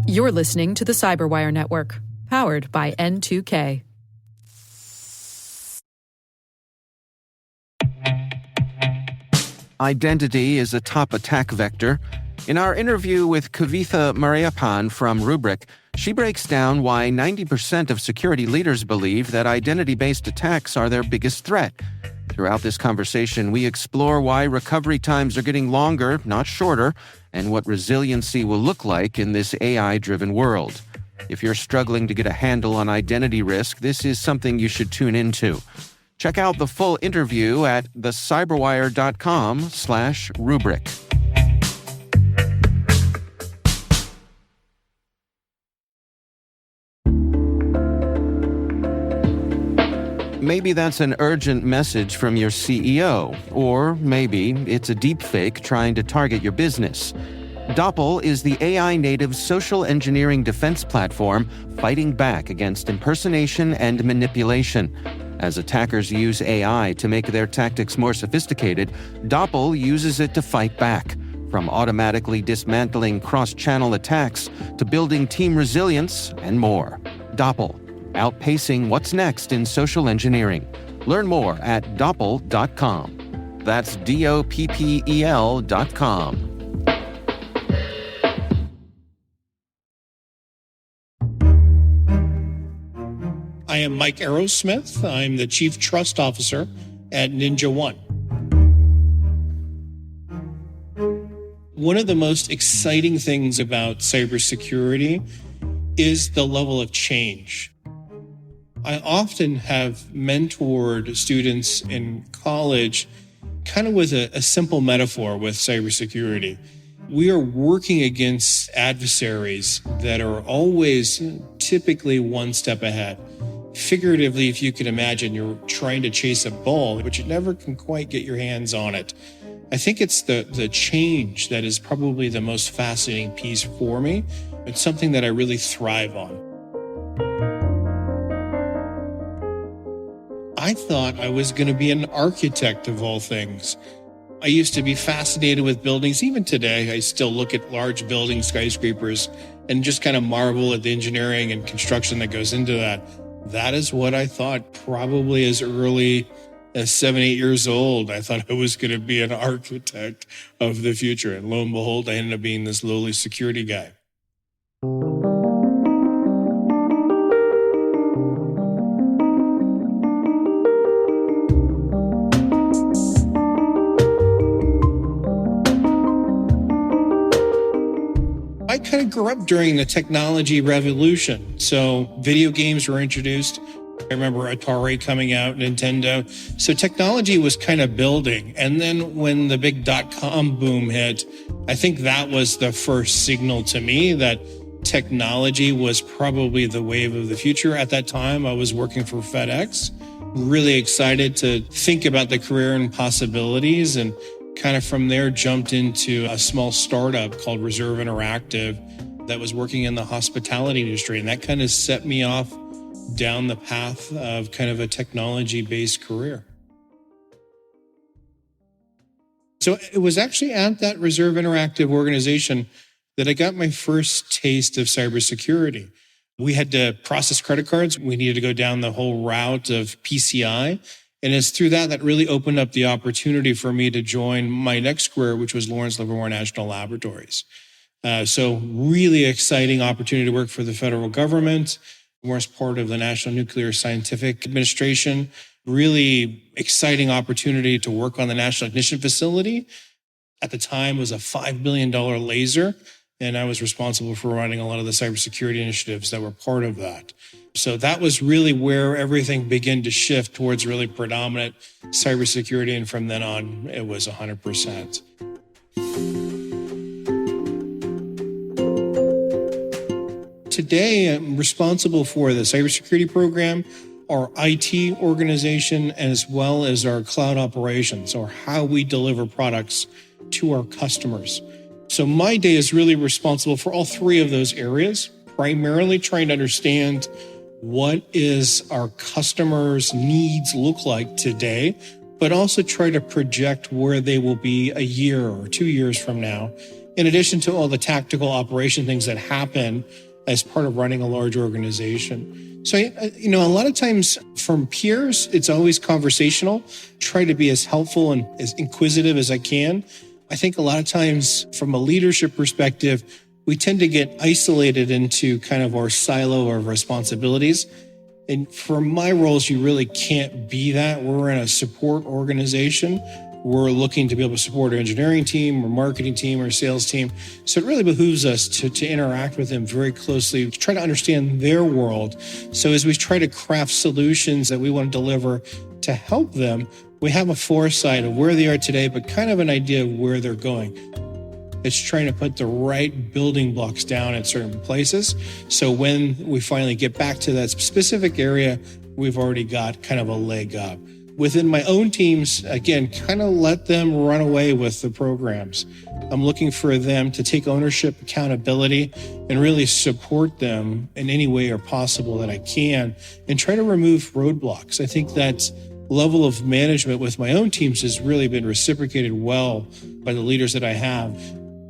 You're listening to the Cyberwire Network, powered by N2K. Identity is a top attack vector. In our interview with Kavitha Mariappan from Rubrik, she breaks down why 90% of security leaders believe that identity-based attacks are their biggest threat. Throughout this conversation, we explore why recovery times are getting longer, not shorter, and what resiliency will look like in this AI-driven world. If you're struggling to get a handle on identity risk, this is something you should tune into. Check out the full interview at thecyberwire.com/rubric. Maybe that's an urgent message from your CEO, or maybe it's a deepfake trying to target your business. Doppel is the AI-native social engineering defense platform fighting back against impersonation and manipulation. As attackers use AI to make their tactics more sophisticated, Doppel uses it to fight back, from automatically dismantling cross-channel attacks to building team resilience and more. Doppel, outpacing what's next in social engineering. Learn more at doppel.com. That's DOPPEL.com. I am Mike Arrowsmith. I'm the Chief Trust Officer at NinjaOne. One of the most exciting things about cybersecurity is the level of change. I often have mentored students in college kind of with a simple metaphor with cybersecurity. We are working against adversaries that are always typically one step ahead. Figuratively, if you can imagine, you're trying to chase a ball, but you never can quite get your hands on it. I think it's the change that is probably the most fascinating piece for me. It's something that I really thrive on. I thought I was going to be an architect of all things. I used to be fascinated with buildings. Even today, I still look at large buildings, skyscrapers, and just kind of marvel at the engineering and construction that goes into that. That is what I thought probably as early as 7, 8 years old. I thought I was going to be an architect of the future. And lo and behold, I ended up being this lowly security guy. I kind of grew up during the technology revolution. So video games were introduced. I remember Atari coming out, Nintendo. So technology was kind of building. And then when the big .com boom hit, I think that was the first signal to me that technology was probably the wave of the future. At that time, I was working for FedEx, really excited to think about the career and possibilities, and kind of from there jumped into a small startup called Reserve Interactive that was working in the hospitality industry. And that kind of set me off down the path of kind of a technology-based career. So it was actually at that Reserve Interactive organization that I got my first taste of cybersecurity. We had to process credit cards. We needed to go down the whole route of PCI. And it's through that really opened up the opportunity for me to join my next career, which was Lawrence Livermore National Laboratories. So really exciting opportunity to work for the federal government, as part of the National Nuclear Scientific Administration. Really exciting opportunity to work on the National Ignition Facility. At the time, it was a $5 billion laser, and I was responsible for running a lot of the cybersecurity initiatives that were part of that. So that was really where everything began to shift towards really predominant cybersecurity. And from then on, it was 100%. Today, I'm responsible for the cybersecurity program, our IT organization, as well as our cloud operations, or how we deliver products to our customers. So my day is really responsible for all three of those areas, primarily trying to understand what is our customers' needs look like today, but also try to project where they will be a year or 2 years from now, in addition to all the tactical operation things that happen as part of running a large organization. So, a lot of times from peers, it's always conversational. Try to be as helpful and as inquisitive as I can. I think a lot of times from a leadership perspective, we tend to get isolated into kind of our silo of responsibilities. And for my roles, you really can't be that. We're in a support organization. We're looking to be able to support our engineering team, our marketing team, our sales team. So it really behooves us to interact with them very closely, to try to understand their world. So as we try to craft solutions that we want to deliver to help them, we have a foresight of where they are today, but kind of an idea of where they're going. It's trying to put the right building blocks down at certain places. So when we finally get back to that specific area, we've already got kind of a leg up. Within my own teams, again, kind of let them run away with the programs. I'm looking for them to take ownership, accountability, and really support them in any way or possible that I can, and try to remove roadblocks. I think that level of management with my own teams has really been reciprocated well by the leaders that I have.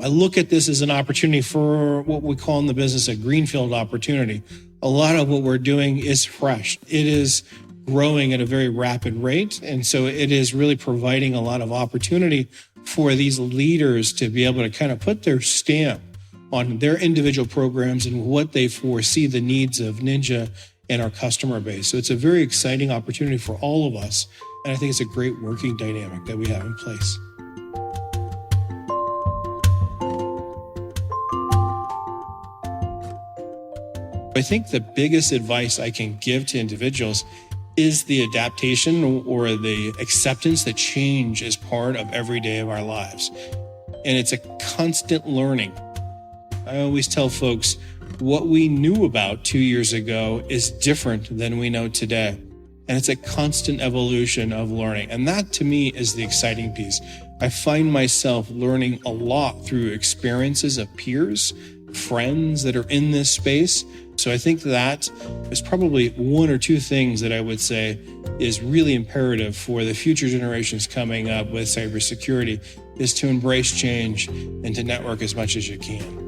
I look at this as an opportunity for what we call in the business a greenfield opportunity. A lot of what we're doing is fresh. It is growing at a very rapid rate. And so it is really providing a lot of opportunity for these leaders to be able to kind of put their stamp on their individual programs and what they foresee the needs of Ninja and our customer base. So it's a very exciting opportunity for all of us. And I think it's a great working dynamic that we have in place. I think the biggest advice I can give to individuals is the adaptation or the acceptance that change is part of every day of our lives. And it's a constant learning. I always tell folks what we knew about 2 years ago is different than we know today. And it's a constant evolution of learning. And that to me is the exciting piece. I find myself learning a lot through experiences of peers, friends that are in this space. So I think that is probably one or two things that I would say is really imperative for the future generations coming up with cybersecurity, is to embrace change and to network as much as you can.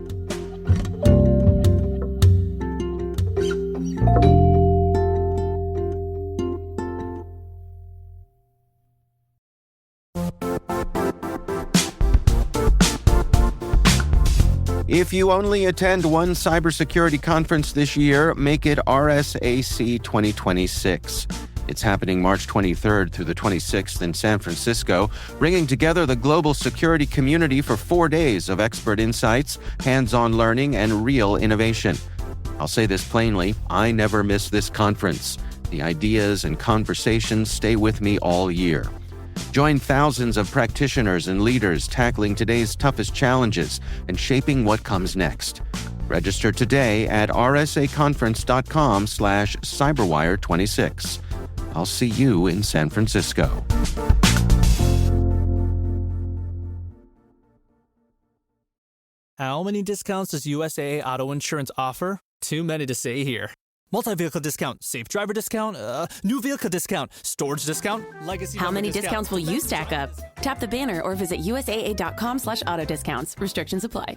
If you only attend one cybersecurity conference this year, make it RSAC 2026. It's happening March 23rd through the 26th in San Francisco, bringing together the global security community for 4 days of expert insights, hands-on learning, and real innovation. I'll say this plainly, I never miss this conference. The ideas and conversations stay with me all year. Join thousands of practitioners and leaders tackling today's toughest challenges and shaping what comes next. Register today at rsaconference.com/cyberwire26. I'll see you in San Francisco. How many discounts does USAA Auto Insurance offer? Too many to say here. Multi-vehicle discount, safe driver discount, new vehicle discount, storage discount, legacy. How many discounts will you stack up? Tap the banner or visit USAA.com/auto discounts. Restrictions apply.